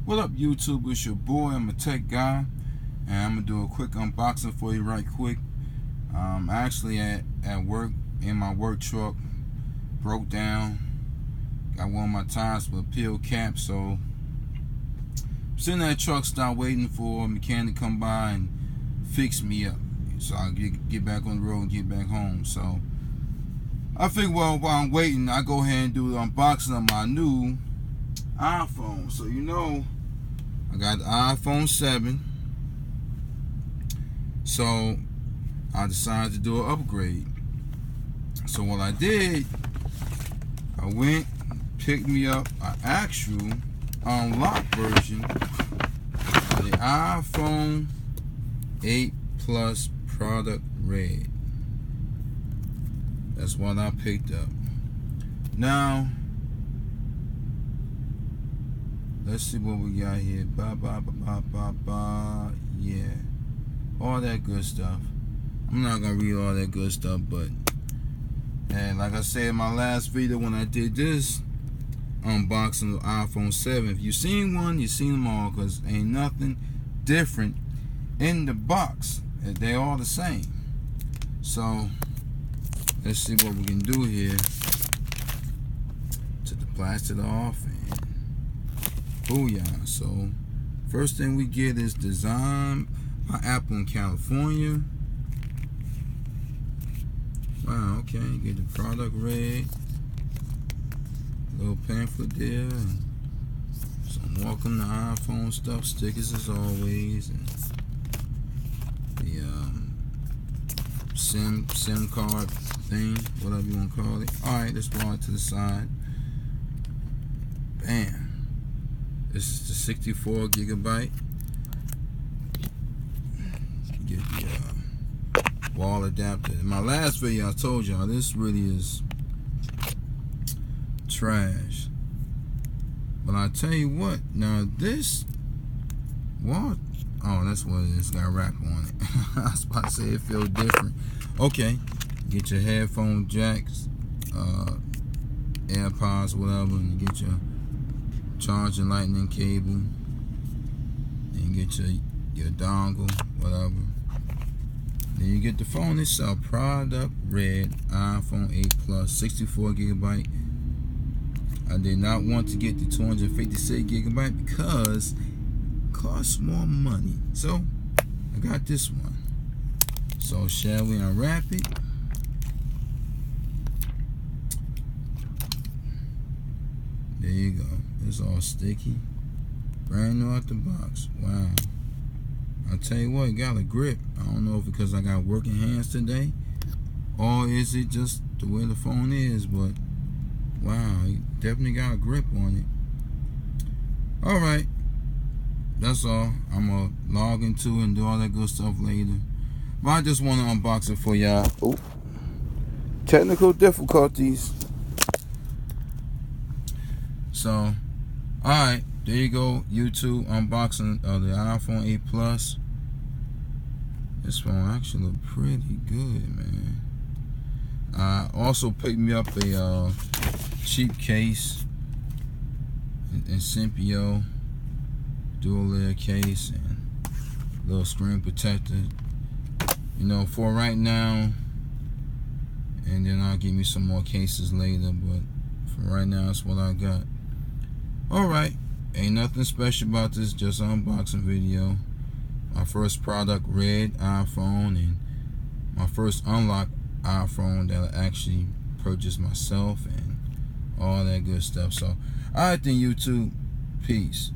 What up, YouTube? It's your boy. I'm a tech guy, and I'm gonna do a quick unboxing for you right quick. Actually at work, in my work truck, broke down. Got one of my tires with a peel cap, so I'm sitting at a truck stop waiting for a mechanic to come by and fix me up, so I get back on the road and get back home. So I figured, well, while I'm waiting, I go ahead and do the unboxing of my new iPhone. So I got the iPhone 7. So I decided to do an upgrade. So what I did, I went, picked me up an actual unlocked version of the iPhone 8 Plus product red. That's what I picked up. Now let's see what we got here. Yeah, all that good stuff. I'm not gonna read all that good stuff, but and like I said in my last video when I did this unboxing of iPhone 7, if you seen one, you seen them all, because ain't nothing different in the box. They all the same. So let's see what we can do here. Took the plastic off and booyah. So first thing we get is designed by Apple in California. Wow, okay, get the product red. Little pamphlet there. And some welcome to iPhone stuff, stickers as always, and the SIM card thing, whatever you want to call it. Alright, let's roll it to the side. Bam. This is the 64 gigabyte. Get the wall adapter. In my last video I told y'all this really is trash, but I tell you what, now this wall, oh, that's what it is, it's got a wrap on it. I was about to say it feels different. Okay, get your headphone jacks, AirPods, whatever, and get your charging lightning cable, and get your dongle, whatever. Then you get the phone itself, product red, iPhone 8 Plus, 64 gigabyte. I did not want to get the 256 gigabyte because it costs more money. So I got this one. So shall we unwrap it? There you go. It's all sticky. Brand new out the box. Wow. I'll tell you what, it got a grip. I don't know if it's because I got working hands today, or is it just the way the phone is, but wow, it definitely got a grip on it. Alright, that's all. I'm going to log into and do all that good stuff later. But I just want to unbox it for y'all. Oh, technical difficulties. So, alright, there you go, YouTube, unboxing of the iPhone 8 Plus. This phone actually look pretty good, man. I also picked me up a cheap case in Simpio, dual layer case, and little screen protector. For right now, and then I'll give me some more cases later, but for right now, that's what I got. Alright, ain't nothing special about this, just an unboxing video. My first product red iPhone, and my first unlocked iPhone that I actually purchased myself, and all that good stuff. So alright then, YouTube, peace.